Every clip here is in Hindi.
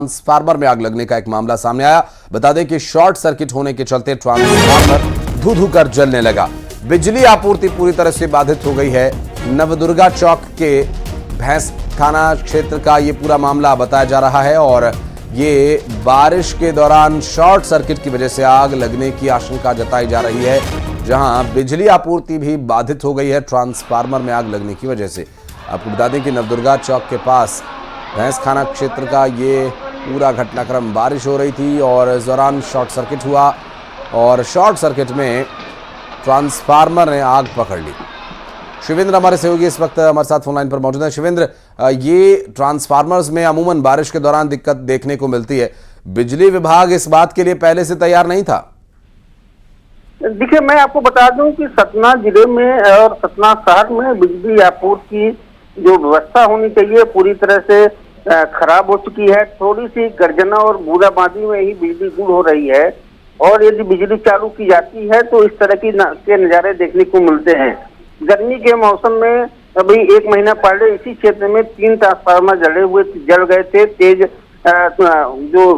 ट्रांसफार्मर में आग लगने का एक मामला सामने आया। बता दें कि शॉर्ट सर्किट होने के चलते ट्रांसफार्मर धू-धू कर जलने लगा। बिजली आपूर्ति पूरी तरह से बाधित हो गई है। नवदुर्गा चौक के भैंस थाना क्षेत्र का ये पूरा मामला बताया जा रहा है और ये बारिश के दौरान शॉर्ट सर्किट की वजह से आग लगने की आशंका जताई जा रही है, जहां बिजली आपूर्ति भी बाधित हो गई है ट्रांसफार्मर में आग लगने की वजह से। आपको बता दें कि नवदुर्गा चौक के पास भैंस थाना क्षेत्र का ये पूरा घटनाक्रम, बारिश हो रही थी और इस दौरान शॉर्ट सर्किट हुआ और शॉर्ट सर्किट में ट्रांसफार्मर ने आग पकड़ ली। शिवेंद्र हमारे सहयोगी इस वक्त हमारे साथ फोन लाइन पर मौजूद है। शिवेंद्र, ये ट्रांसफार्मर्स में अमूमन बारिश के दौरान दिक्कत देखने को मिलती है, बिजली विभाग इस बात के लिए पहले से तैयार नहीं था? देखिए, मैं आपको बता दूं कि सतना जिले में और सतना शहर में बिजली आपूर्ति की जो व्यवस्था होनी चाहिए पूरी तरह से खराब हो चुकी है। थोड़ी सी गर्जना और बूंदाबांदी में ही बिजली गुल हो रही है और यदि बिजली चालू की जाती है तो इस तरह के नज़ारे देखने को मिलते हैं। गर्मी के मौसम में अभी एक महीना पहले इसी क्षेत्र में 3 ट्रांसफार्मर जल गए थे तेज जो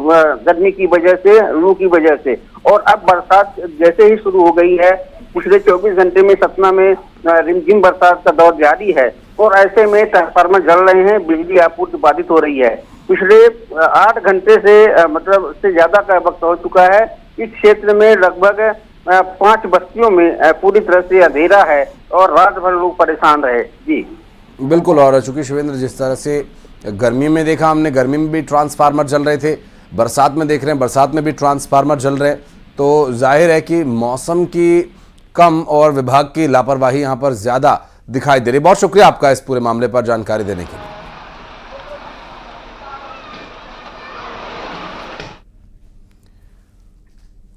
गर्मी की वजह से, लू की वजह से। और अब बरसात जैसे ही शुरू हो गई है, पिछले 24 घंटे में सतना में रिमझिम बरसात का दौर जारी है और ऐसे में ट्रांसफार्मर जल रहे हैं, बिजली आपूर्ति बाधित हो रही है। पिछले 8 घंटे से मतलब उससे ज्यादा का वक्त हो चुका है। इस क्षेत्र में लगभग 5 बस्तियों में पूरी तरह से अंधेरा है और रात भर लोग परेशान रहे। जी बिल्कुल। और चूंकि शिवेंद्र, जिस तरह से गर्मी में देखा हमने, गर्मी में भी ट्रांसफार्मर जल रहे थे, बरसात में देख रहे हैं, बरसात में भी ट्रांसफार्मर जल रहे हैं, तो जाहिर है कि मौसम की कम और विभाग की लापरवाही यहाँ पर ज्यादा दिखाई दे रही। बहुत शुक्रिया आपका इस पूरे मामले पर जानकारी देने के लिए।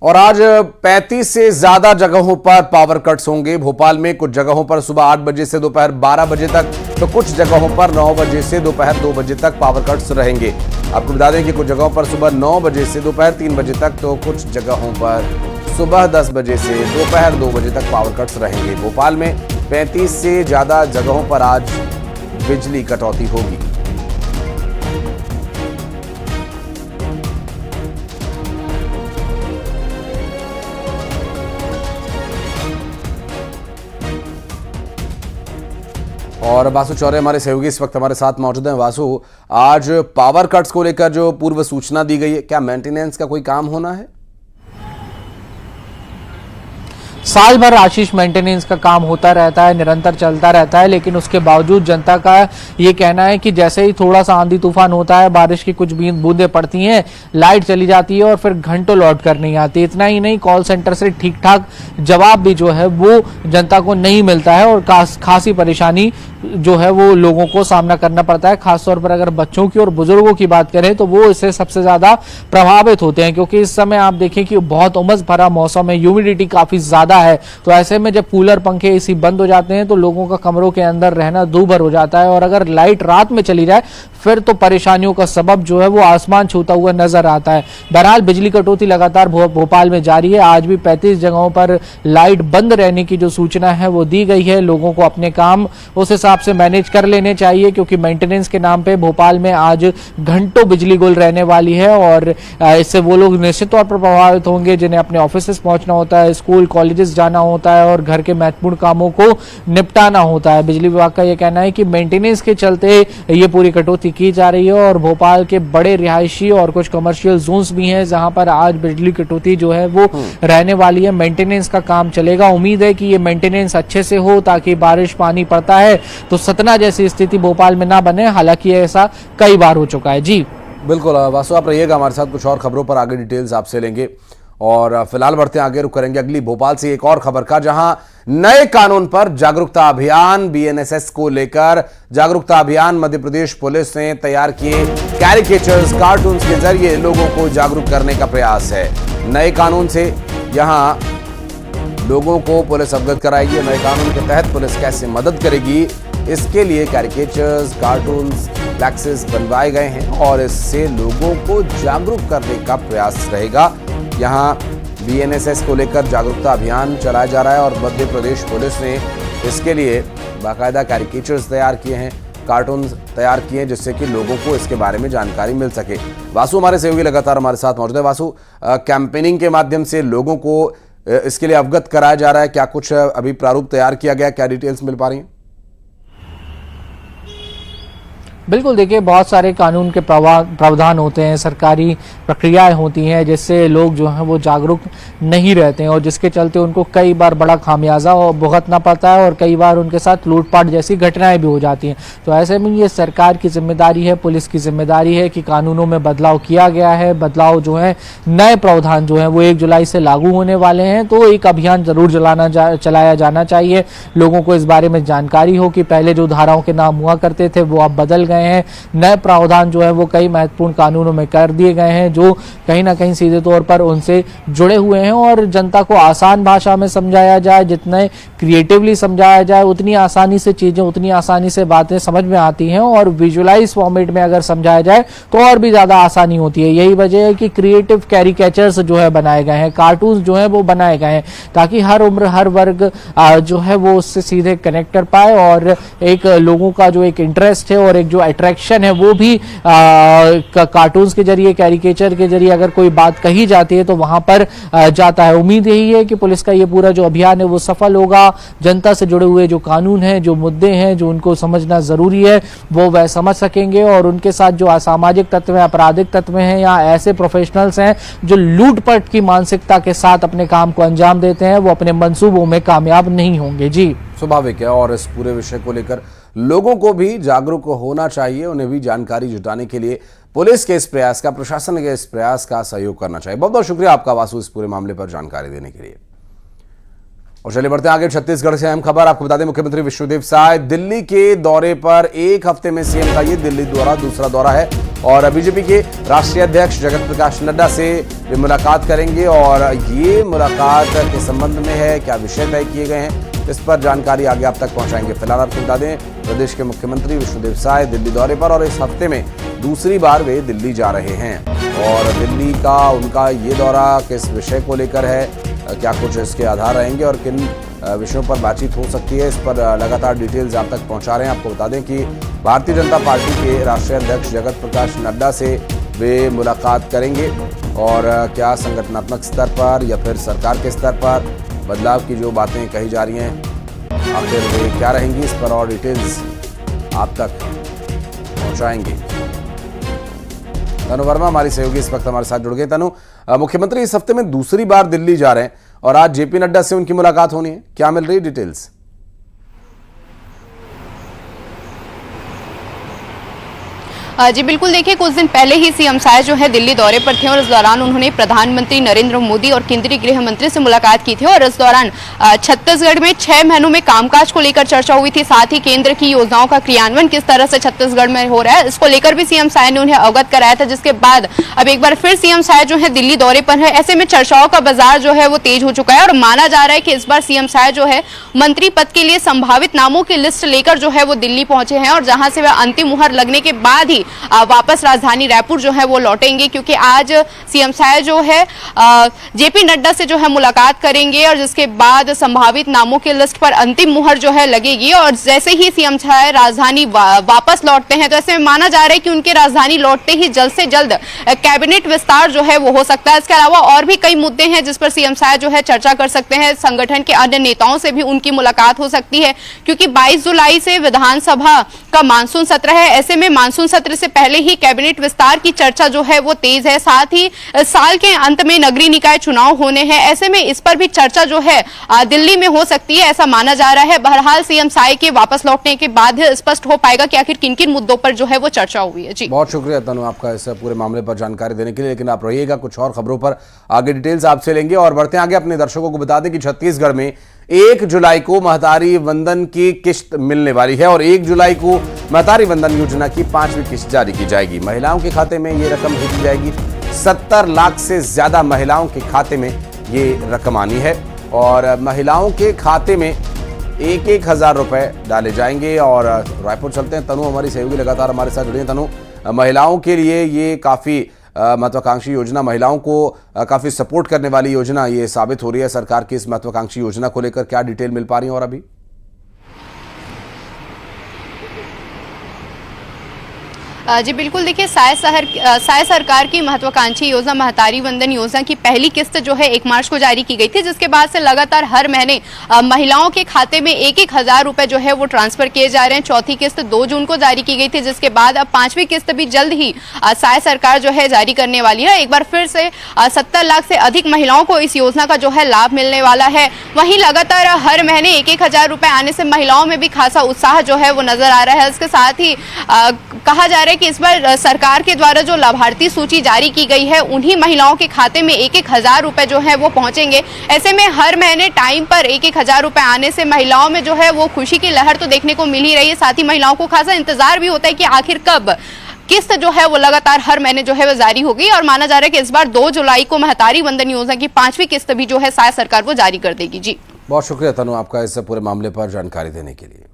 और आज 35 से ज्यादा जगहों पर पावर कट्स होंगे। भोपाल में कुछ जगहों पर सुबह 8 बजे से दोपहर 12 बजे तक, तो कुछ जगहों पर 9 बजे से दोपहर 2 बजे तक पावर कट्स रहेंगे। आपको बता दें कि कुछ जगहों पर सुबह 9 बजे से दोपहर 3 बजे तक, तो कुछ जगहों पर सुबह 10 बजे से दोपहर 2 बजे तक पावर कट्स रहेंगे। भोपाल में 35 से ज्यादा जगहों पर आज बिजली कटौती होगी। और वासु चौरे हमारे सहयोगी इस वक्त हमारे साथ मौजूद हैं। वासु, आज पावर कट्स को लेकर जो पूर्व सूचना दी गई है, क्या मेंटेनेंस का कोई काम होना है? साल भर आशीष मेंटेनेंस का काम होता रहता है, निरंतर चलता रहता है, लेकिन उसके बावजूद जनता का ये कहना है कि जैसे ही थोड़ा सा आंधी तूफान होता है, बारिश की कुछ बूंदें पड़ती हैं, लाइट चली जाती है और फिर घंटों लौट कर नहीं आती। इतना ही नहीं, कॉल सेंटर से ठीक ठाक जवाब भी जो है वो जनता को नहीं मिलता है और खासी परेशानी जो है वो लोगों को सामना करना पड़ता है। खासतौर पर अगर बच्चों की और बुजुर्गों की बात करें तो वो इससे सबसे ज्यादा प्रभावित होते हैं, क्योंकि इस समय आप देखें कि बहुत उमस भरा मौसम है, ह्यूमिडिटी काफी ज्यादा है। तो ऐसे में जब कूलर, पंखे, एसी बंद हो जाते हैं तो लोगों का कमरों के अंदर रहना दूभर हो जाता है और अगर लाइट रात में चली जाए फिर तो परेशानियों का सबब जो है वो आसमान छूता हुआ नजर आता है। बहरहाल बिजली कटौती लगातार भोपाल में जारी है। आज भी 35 जगहों पर लाइट बंद रहने की जो सूचना है वो दी गई है। लोगों को अपने काम उस हिसाब से मैनेज कर लेने चाहिए, क्योंकि मेंटेनेंस के नाम पे भोपाल में आज घंटों बिजली गुल रहने वाली है और इससे वो लोग निश्चित तौर पर प्रभावित होंगे जिन्हें अपने ऑफिस पहुंचना होता है, स्कूल कॉलेजेस जाना होता है और घर के महत्वपूर्ण कामों को निपटाना होता है। बिजली विभाग का यह कहना है कि मेंटेनेंस के चलते ये पूरी कटौती की जा रही है और भोपाल के बड़े रिहायशी और कुछ कमर्शियल जोन्स भी हैं जहां पर आज बिजली कटौती जो है वो रहने वाली है। मेंटेनेंस का काम चलेगा। उम्मीद है कि ये मेंटेनेंस अच्छे से हो ताकि बारिश, पानी पड़ता है तो सतना जैसी स्थिति भोपाल में ना बने। हालांकि ऐसा कई बार हो चुका है। जी बिल्कुल वासु, आप रहिएगा हमारे साथ, कुछ और खबरों पर आगे डिटेल्स आपसे लेंगे। और फिलहाल बढ़ते आगे, रुक करेंगे अगली भोपाल से एक और खबर का, जहां नए कानून पर जागरूकता अभियान, बीएनएसएस को लेकर जागरूकता अभियान मध्य प्रदेश पुलिस ने तैयार किए कैरिकेचर्स, कार्टून्स के जरिए लोगों को जागरूक करने का प्रयास है। नए कानून से यहां लोगों को पुलिस अवगत कराएगी। नए कानून के तहत पुलिस कैसे मदद करेगी, इसके लिए कैरिकेचर्स, कार्टून्स, फ्लैक्सेस बनवाए गए हैं और इससे लोगों को जागरूक करने का प्रयास रहेगा। यहाँ बीएनएसएस को लेकर जागरूकता अभियान चलाया जा रहा है और मध्य प्रदेश पुलिस ने इसके लिए बाकायदा कैरिकेचर्स तैयार किए हैं कार्टून तैयार किए जिससे कि लोगों को इसके बारे में जानकारी मिल सके। वासु हमारे सहयोगी लगातार हमारे साथ मौजूद है। वासु, कैंपेनिंग के माध्यम से लोगों को इसके लिए अवगत कराया जा रहा है, क्या कुछ अभी प्रारूप तैयार किया गया, क्या डिटेल्स मिल पा रही हैं? बिल्कुल, देखिए बहुत सारे कानून के प्रावधान होते हैं, सरकारी प्रक्रियाएं होती हैं जिससे लोग जो हैं वो जागरूक नहीं रहते हैं और जिसके चलते उनको कई बार बड़ा खामियाजा भुगतना पड़ता है और कई बार उनके साथ लूटपाट जैसी घटनाएं भी हो जाती हैं। तो ऐसे में ये सरकार की जिम्मेदारी है, पुलिस की जिम्मेदारी है कि कानूनों में बदलाव किया गया है। बदलाव जो है, नए प्रावधान जो है वो 1 जुलाई से लागू होने वाले हैं, तो एक अभियान जरूर चलाया जाना चाहिए। लोगों को इस बारे में जानकारी हो कि पहले जो धाराओं के नाम हुआ करते थे वो अब बदल गए हैं। नए प्रावधान जो है वो कई महत्वपूर्ण कानूनों में कर दिए गए हैं जो कहीं ना कहीं सीधे तौर पर उनसे जुड़े हुए हैं और जनता को आसान भाषा में समझाया जाए, जितने क्रिएटिवली समझाया जाए उतनी आसानी से चीजें, उतनी आसानी से बातें समझ में आती हैं और विजुअलाइज फॉर्मेट में अगर समझाया जाए तो और भी ज्यादा आसानी होती है। यही वजह है कि क्रिएटिव कैरिकेचर्स जो है बनाए गए हैं, कार्टून जो है वो बनाए गए हैं ताकि हर उम्र हर वर्ग जो है वो उससे सीधे कनेक्ट कर पाए और एक लोगों का जो एक इंटरेस्ट है और एक जो अट्रैक्शन है वो भी कार्टून्स के जरिए, कैरिकेचर के जरिए अगर कोई बात कही जाती है तो वहां पर जाता है। उम्मीद यही है कि पुलिस का ये पूरा जो अभियान है वो सफल होगा। जनता से जुड़े हुए जो कानून हैं, जो मुद्दे हैं, जो उनको समझना जरूरी है वो वह समझ सकेंगे और उनके साथ जो असामाजिक तत्व हैं, आपराधिक तत्व हैं या ऐसे प्रोफेशनल्स हैं जो लूटपाट की मानसिकता के साथ अपने काम को अंजाम देते हैं, वो अपने मंसूबों में कामयाब नहीं होंगे। जी, स्वाभाविक है और इस पूरे विषय को लेकर लोगों को भी जागरूक होना चाहिए, उन्हें भी जानकारी जुटाने के लिए पुलिस के इस प्रयास का, प्रशासन के इस प्रयास का सहयोग करना चाहिए। बहुत बहुत शुक्रिया आपका वासु इस पूरे मामले पर जानकारी देने के लिए। और चलिए बढ़ते हैं आगे। छत्तीसगढ़ से अहम खबर आपको बता दें, मुख्यमंत्री विष्णुदेव साय दिल्ली के दौरे पर, एक हफ्ते में सीएम का ये दिल्ली दूसरा दौरा है और बीजेपी के राष्ट्रीय अध्यक्ष जगत प्रकाश नड्डा से वे मुलाकात करेंगे और ये मुलाकात के संबंध में है, क्या विषय तय किए गए हैं, इस पर जानकारी आगे आप तक पहुंचाएंगे। फिलहाल आपको बता दें, प्रदेश के मुख्यमंत्री विष्णुदेव साय दिल्ली दौरे पर और इस हफ्ते में दूसरी बार वे दिल्ली जा रहे हैं और दिल्ली का उनका ये दौरा किस विषय को लेकर है, क्या कुछ इसके आधार रहेंगे और किन विषयों पर बातचीत हो सकती है, इस पर लगातार डिटेल्स आप तक पहुंचा रहे हैं। आपको बता दें कि भारतीय जनता पार्टी के राष्ट्रीय अध्यक्ष जगत प्रकाश नड्डा से वे मुलाकात करेंगे और क्या संगठनात्मक स्तर पर या फिर सरकार के स्तर पर बदलाव की जो बातें कही जा रही हैं आखिर वे क्या रहेंगी, इस पर और डिटेल्स आप तक पहुंचाएंगे। तनु वर्मा हमारी सहयोगी इस वक्त हमारे साथ जुड़ गए। तनु, मुख्यमंत्री इस हफ्ते में दूसरी बार दिल्ली जा रहे हैं और आज जेपी नड्डा से उनकी मुलाकात होनी है, क्या मिल रही डिटेल्स? जी बिल्कुल, देखिए कुछ दिन पहले ही सीएम साय जो है दिल्ली दौरे पर थे और इस दौरान उन्होंने प्रधानमंत्री नरेंद्र मोदी और केंद्रीय गृह मंत्री से मुलाकात की थी और इस दौरान छत्तीसगढ़ में 6 महीनों में कामकाज को लेकर चर्चा हुई थी, साथ ही केंद्र की योजनाओं का क्रियान्वयन किस तरह से छत्तीसगढ़ में हो रहा है, इसको लेकर भी सीएम साय ने उन्हें अवगत कराया था। जिसके बाद अब एक बार फिर सीएम साय जो है दिल्ली दौरे पर है। ऐसे में चर्चाओं का बाजार जो है वो तेज हो चुका है और माना जा रहा है कि इस बार सीएम साय जो है मंत्री पद के लिए संभावित नामों की लिस्ट लेकर जो है वो दिल्ली पहुंचे हैं और जहां से वह अंतिम मुहर लगने के बाद ही वापस राजधानी रायपुर जो है वो लौटेंगे, क्योंकि आज सीएम साय जो है जेपी नड्डा से जो है मुलाकात करेंगे और जिसके बाद संभावित नामों की लिस्ट पर अंतिम मुहर जो है लगेगी और जैसे ही सीएम साय राजधानी वापस लौटते हैं तो ऐसे में माना जा रहा है कि उनके राजधानी लौटते ही जल्द से जल्द कैबिनेट विस्तार जो है वो हो सकता है। इसके अलावा और भी कई मुद्दे हैं जिस पर सीएम साय जो है चर्चा कर सकते हैं। संगठन के अन्य नेताओं से भी उनकी मुलाकात हो सकती है क्योंकि 22 जुलाई से विधानसभा का मानसून सत्र है। ऐसे में मानसून सत्र से पहले ही कैबिनेट विस्तार की चर्चा जो है वो तेज है। साथ ही साल के अंत में नगरीय निकाय चुनाव होने हैं, ऐसे में इस पर भी चर्चा जो है दिल्ली में हो सकती है, ऐसा माना जा रहा है। बहरहाल सीएम साय के वापस लौटने के बाद स्पष्ट हो पाएगा कि आखिर किन किन मुद्दों पर जो है वो चर्चा हुई है। जी बहुत शुक्रिया तनु आपका इस पूरे मामले पर जानकारी देने के लिए, लेकिन आप रहिएगा, कुछ और खबरों पर आगे डिटेल्स आपसे लेंगे और बढ़ते हैं आगे। अपने दर्शकों को बता दें कि छत्तीसगढ़ में 1 जुलाई को महतारी वंदन की किश्त मिलने वाली है और 1 जुलाई को महतारी वंदन योजना की 5वीं किश्त जारी की जाएगी। महिलाओं के खाते में ये रकम भेजी जाएगी। 70 लाख से ज्यादा महिलाओं के खाते में ये रकम आनी है और महिलाओं के खाते में 1,000 रुपए डाले जाएंगे। और रायपुर चलते हैं, तनु हमारी सहयोगी लगातार हमारे साथ जुड़ी हैं। तनु, महिलाओं के लिए ये काफी महत्वाकांक्षी योजना, महिलाओं को काफी सपोर्ट करने वाली योजना ये साबित हो रही है। सरकार की इस महत्वाकांक्षी योजना को लेकर क्या डिटेल मिल पा रही है और अभी? जी बिल्कुल, देखिए साय सरकार की महत्वाकांक्षी योजना महतारी वंदन योजना की पहली किस्त जो है 1 मार्च को जारी की गई थी, जिसके बाद से लगातार हर महीने महिलाओं के खाते में 1-1 हजार रुपए जो है वो ट्रांसफर किए जा रहे हैं। चौथी किस्त 2 जून को जारी की गई थी, जिसके बाद अब 5वीं किस्त भी जल्द ही साय सरकार जो है जारी करने वाली है। एक बार फिर से 70 लाख से अधिक महिलाओं को इस योजना का जो है लाभ मिलने वाला है। वहीं लगातार हर महीने 1-1 हजार रुपए आने से महिलाओं में भी खासा उत्साह जो है वो नजर आ रहा है। इसके साथ ही कहा जा रहा है कि इस बार सरकार के द्वारा जो लाभार्थी सूची जारी की गई है, उन्हीं महिलाओं के खाते में 1-1 हजार रुपए जो है वो पहुंचेंगे। ऐसे में हर महीने टाइम पर 1-1 हजार रुपए आने से महिलाओं में जो है वो खुशी की लहर तो देखने को मिल ही रही है। साथ ही महिलाओं को खासा इंतजार भी होता है कि आखिर कब किस्त जो है वो लगातार हर महीने जो है वो जारी होगी। और माना जा रहा है कि इस बार 2 जुलाई को महतारी वंदन योजना की 5वीं किस्त भी जो है साय सरकार वो जारी कर देगी। जी बहुत शुक्रिया तनु आपका इस पूरे मामले पर जानकारी देने के लिए।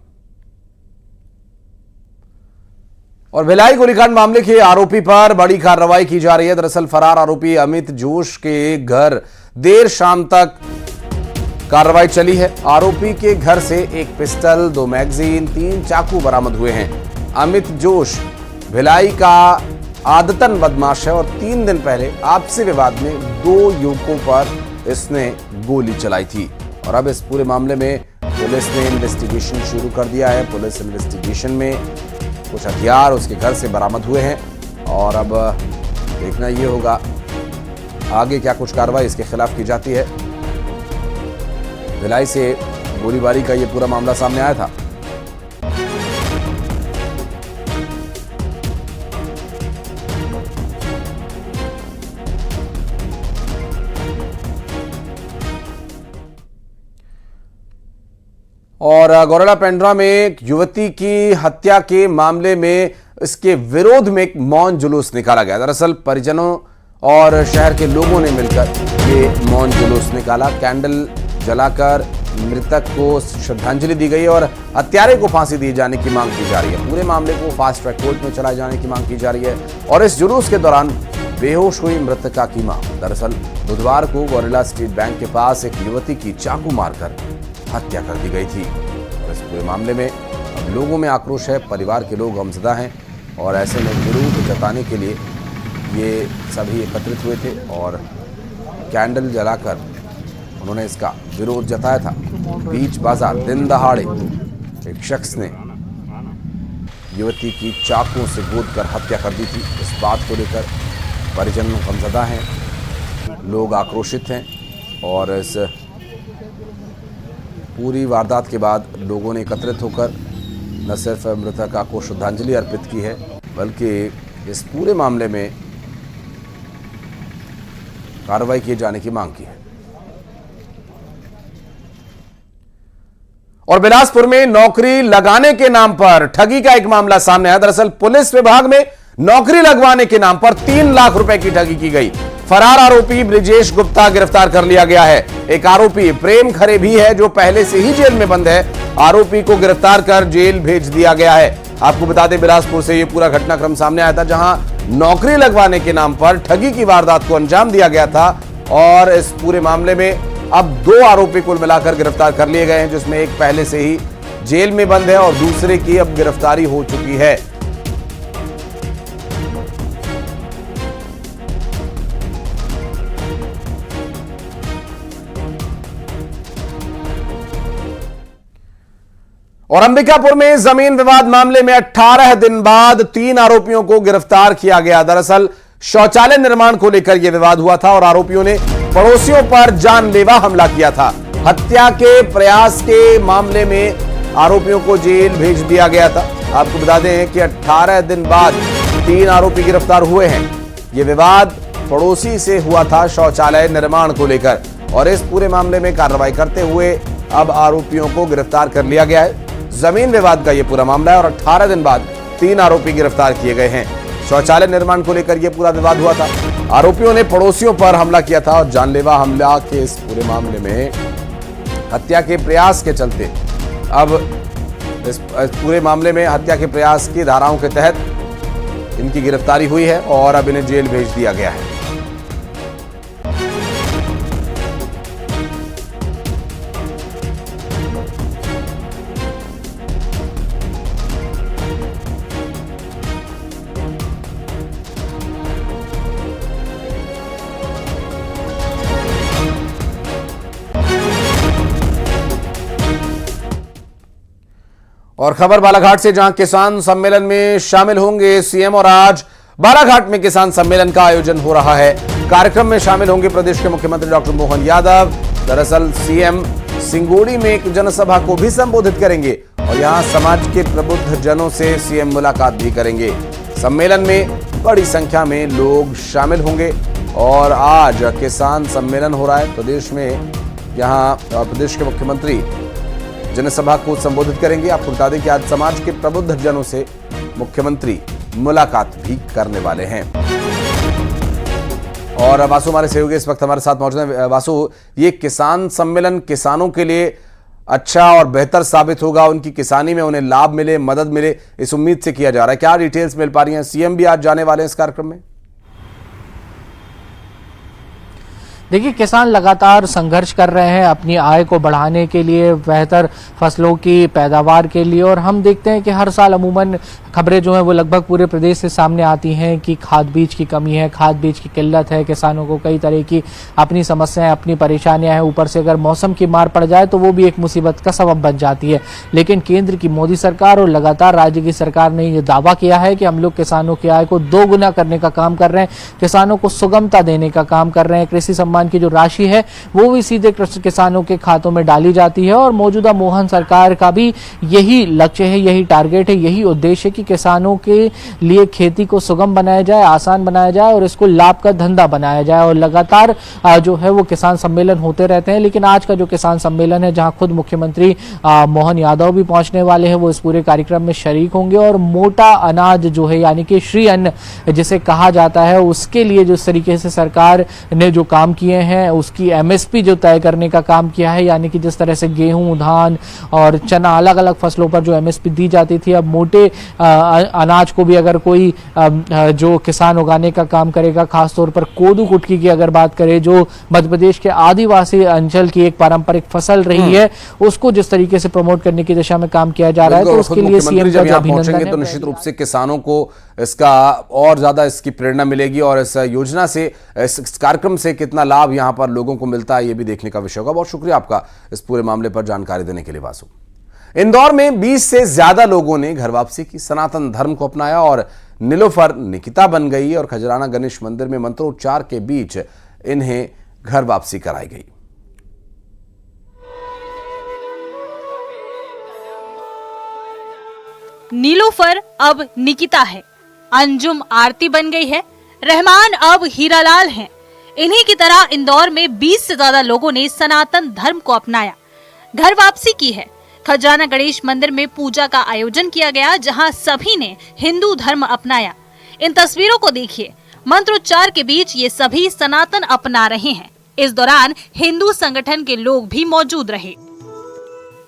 और भिलाई गोलीकांड मामले के आरोपी पर बड़ी कार्रवाई की जा रही है। दरअसल फरार आरोपी अमित जोश के घर देर शाम तक कार्रवाई चली है। आरोपी के घर से 1 पिस्टल, 2 मैगजीन, 3 चाकू बरामद हुए हैं। अमित जोश भिलाई का आदतन बदमाश है और 3 दिन पहले आपसी विवाद में 2 युवकों पर इसने गोली चलाई थी। और अब इस पूरे मामले में पुलिस ने इन्वेस्टिगेशन शुरू कर दिया है। पुलिस इन्वेस्टिगेशन में कुछ हथियार उसके घर से बरामद हुए हैं और अब देखना ये होगा आगे क्या कुछ कार्रवाई इसके खिलाफ की जाती है। भिलाई से गोलीबारी का ये पूरा मामला सामने आया था। और गौरेला पेंड्रा में एक युवती की हत्या के मामले में इसके विरोध में एक मौन जुलूस निकाला गया। दरअसल परिजनों और शहर के लोगों ने मिलकर ये मौन जुलूस निकाला। कैंडल जलाकर मृतक को श्रद्धांजलि दी गई और हत्यारे को फांसी दिए जाने की मांग की जा रही है। पूरे मामले को फास्ट ट्रैक कोर्ट में चलाए जाने की मांग की जा रही है। और इस जुलूस के दौरान बेहोश हुई मृतका की मां। दरअसल बुधवार को गौरेला स्टेट बैंक के पास एक युवती की चाकू मारकर हत्या कर दी गई थी। और इस पूरे मामले में अब लोगों में आक्रोश है, परिवार के लोग गमजदा हैं और ऐसे में विरोध जताने के लिए ये सभी एकत्रित हुए थे और कैंडल जलाकर उन्होंने इसका विरोध जताया था। बीच बाजार दिन दहाड़े एक शख्स ने युवती की चाकू से गोदकर हत्या कर दी थी। इस बात को लेकर परिजन गमजदा हैं, लोग आक्रोशित हैं और इस पूरी वारदात के बाद लोगों ने एकत्रित होकर न सिर्फ मृतका को श्रद्धांजलि अर्पित की है बल्कि इस पूरे मामले में कार्रवाई किए जाने की मांग की है। और बिलासपुर में नौकरी लगाने के नाम पर ठगी का एक मामला सामने आया। दरअसल पुलिस विभाग में नौकरी लगवाने के नाम पर 3 लाख रुपए की ठगी की गई। फरार आरोपी ब्रिजेश गुप्ता गिरफ्तार कर लिया गया है। एक आरोपी प्रेम खरे भी है जो पहले से ही जेल में बंद है। आरोपी को गिरफ्तार कर जेल भेज दिया गया है। आपको बता दें बिलासपुर से यह पूरा घटनाक्रम सामने आया था जहां नौकरी लगवाने के नाम पर ठगी की वारदात को अंजाम दिया गया था। और इस पूरे मामले में अब 2 आरोपी कुल मिलाकर गिरफ्तार कर लिए गए हैं, जिसमें एक पहले से ही जेल में बंद है और दूसरे की अब गिरफ्तारी हो चुकी है। और अंबिकापुर में जमीन विवाद मामले में 18 दिन बाद 3 आरोपियों को गिरफ्तार किया गया। दरअसल शौचालय निर्माण को लेकर यह विवाद हुआ था और आरोपियों ने पड़ोसियों पर जानलेवा हमला किया था। हत्या के प्रयास के मामले में आरोपियों को जेल भेज दिया गया था। आपको बता दें कि 18 दिन बाद 3 आरोपी गिरफ्तार हुए हैं। यह विवाद पड़ोसी से हुआ था शौचालय निर्माण को लेकर और इस पूरे मामले में कार्रवाई करते हुए अब आरोपियों को गिरफ्तार कर लिया गया है। जमीन विवाद का यह पूरा मामला है और 18 दिन बाद 3 आरोपी गिरफ्तार किए गए हैं। शौचालय निर्माण को लेकर यह पूरा विवाद हुआ था। आरोपियों ने पड़ोसियों पर हमला किया था और जानलेवा हमला के इस पूरे मामले में हत्या के प्रयास के चलते अब इस पूरे मामले में हत्या के प्रयास की धाराओं के तहत इनकी गिरफ्तारी हुई है और अब इन्हें जेल भेज दिया गया है। और खबर बालाघाट से, जहां किसान सम्मेलन में शामिल होंगे सीएम और आज बालाघाट में किसान सम्मेलन का आयोजन हो रहा है। कार्यक्रम में शामिल होंगे प्रदेश के मुख्यमंत्री डॉक्टर मोहन यादव। दरअसल सीएम सिंगोड़ी में एक जनसभा को भी संबोधित करेंगे और यहां समाज के प्रबुद्ध जनों से सीएम मुलाकात भी करेंगे। सम्मेलन में बड़ी संख्या में लोग शामिल होंगे और आज किसान सम्मेलन हो रहा है प्रदेश में। यहां प्रदेश के मुख्यमंत्री जनसभा को संबोधित करेंगे। आपको बता दें कि आज समाज के प्रबुद्ध जनों से मुख्यमंत्री मुलाकात भी करने वाले हैं। और वासु हमारे सहयोगी इस वक्त हमारे साथ मौजूद हैं। वासु, ये किसान सम्मेलन किसानों के लिए अच्छा और बेहतर साबित होगा, उनकी किसानी में उन्हें लाभ मिले, मदद मिले, इस उम्मीद से किया जा रहा है। क्या डिटेल्स मिल पा रही हैं? सीएम भी आज जाने वाले हैं इस कार्यक्रम में। देखिए, किसान लगातार संघर्ष कर रहे हैं अपनी आय को बढ़ाने के लिए, बेहतर फसलों की पैदावार के लिए। और हम देखते हैं कि हर साल अमूमन खबरें जो हैं वो लगभग पूरे प्रदेश से सामने आती हैं कि खाद बीज की कमी है, खाद बीज की किल्लत है, किसानों को कई तरह की अपनी समस्याएं, अपनी परेशानियां हैं। ऊपर से अगर मौसम की मार पड़ जाए तो वो भी एक मुसीबत का सबब बन जाती है। लेकिन केंद्र की मोदी सरकार और लगातार राज्य की सरकार ने ये दावा किया है कि हम लोग किसानों की आय को दोगुना करने का काम कर रहे हैं, किसानों को सुगमता देने का काम कर रहे हैं। कृषि सम्मान की जो राशि है वो भी सीधे किसानों के खातों में डाली जाती है। और मौजूदा मोहन सरकार का भी यही लक्ष्य है, यही टारगेट है, यही उद्देश्य है कि किसानों के लिए खेती को सुगम बनाया जाए, आसान बनाया जाए और इसको लाभ का धंधा बनाया जाए। और लगातार जो है वो किसान सम्मेलन होते रहते हैं। लेकिन आज का जो किसान सम्मेलन है, जहां खुद मुख्यमंत्री मोहन यादव भी पहुंचने वाले हैं, वो इस पूरे कार्यक्रम में शरीक होंगे। और मोटा अनाज जो है, यानी कि श्री अन्न जिसे कहा जाता है, उसके लिए जिस तरीके से सरकार ने जो काम किए हैं, उसकी एमएसपी जो तय करने का काम किया है, यानी कि जिस तरह से गेहूं, धान और चना, अलग अलग फसलों पर जो एमएसपी दी जाती थी, अब मोटे अनाज को भी अगर कोई जो किसान उगाने का काम करेगा, खासतौर पर कोदू कुटकी की अगर बात करें, जो मध्य प्रदेश के आदिवासी अंचल की एक पारंपरिक फसल रही है, उसको जिस तरीके से प्रमोट करने की दिशा में काम किया जा रहा है, तो उसके लिए सीएम जब अभिनंदन है। तो निश्चित रूप से किसानों को इसका और ज्यादा इसकी प्रेरणा मिलेगी और इस योजना से, इस कार्यक्रम से कितना लाभ यहां पर लोगों को मिलता है, ये भी देखने का विषय होगा। बहुत शुक्रिया आपका इस पूरे मामले पर जानकारी देने के लिए वासु। इंदौर में 20 से ज्यादा लोगों ने घर वापसी की, सनातन धर्म को अपनाया और नीलोफर निकिता बन गई और खजराना गणेश मंदिर में मंत्रोच्चार के बीच इन्हें घर वापसी कराई गई। नीलोफर अब निकिता है, अंजुम आरती बन गई है, रहमान अब हीरालाल हैं। इन्हीं की तरह इंदौर में 20 से ज्यादा लोगों ने सनातन धर्म को अपनाया, घर वापसी की है। खजराना गणेश मंदिर में पूजा का आयोजन किया गया, जहां सभी ने हिंदू धर्म अपनाया। इन तस्वीरों को देखिए, मंत्रोच्चार के बीच ये सभी सनातन अपना रहे हैं। इस दौरान हिंदू संगठन के लोग भी मौजूद रहे।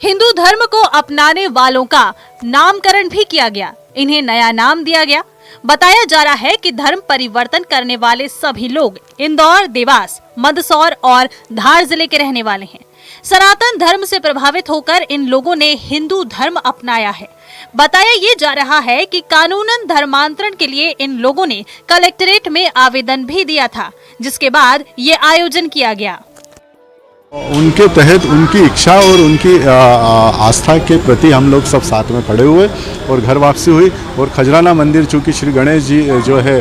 हिंदू धर्म को अपनाने वालों का नामकरण भी किया गया, इन्हें नया नाम दिया गया। बताया जा रहा है कि धर्म परिवर्तन करने वाले सभी लोग इंदौर, देवास, मंदसौर और धार जिले के रहने वाले हैं। सनातन धर्म से प्रभावित होकर इन लोगों ने हिंदू धर्म अपनाया है। बताया ये जा रहा है कि कानूनन धर्मांतरण के लिए इन लोगों ने कलेक्ट्रेट में आवेदन भी दिया था, जिसके बाद ये आयोजन किया गया। उनके तहत उनकी इच्छा और उनकी आस्था के प्रति हम लोग सब साथ में खड़े हुए और घर वापसी हुई। और खजराना मंदिर, चूँकि श्री गणेश जी जो है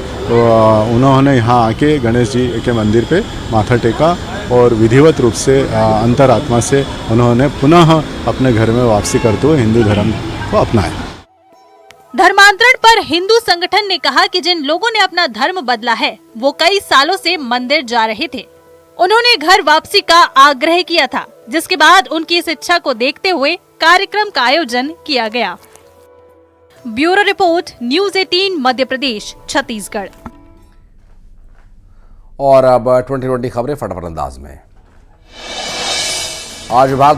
उन्होंने यहाँ आके गणेश जी के मंदिर पे माथा टेका और विधिवत रूप से अंतरात्मा से उन्होंने पुनः अपने घर में वापसी करते हुए हिंदू धर्म को अपनाया। धर्मांतरण पर हिंदू संगठन ने कहा कि जिन लोगों ने अपना धर्म बदला है, वो कई सालों से मंदिर जा रहे थे। उन्होंने घर वापसी का आग्रह किया था, जिसके बाद उनकी इस इच्छा को देखते हुए कार्यक्रम का आयोजन किया गया। Bureau report, news 18 Madhya Pradesh, Chhattisgarh. और अब 2020 खबरें फटाफट अंदाज में। आज विभाग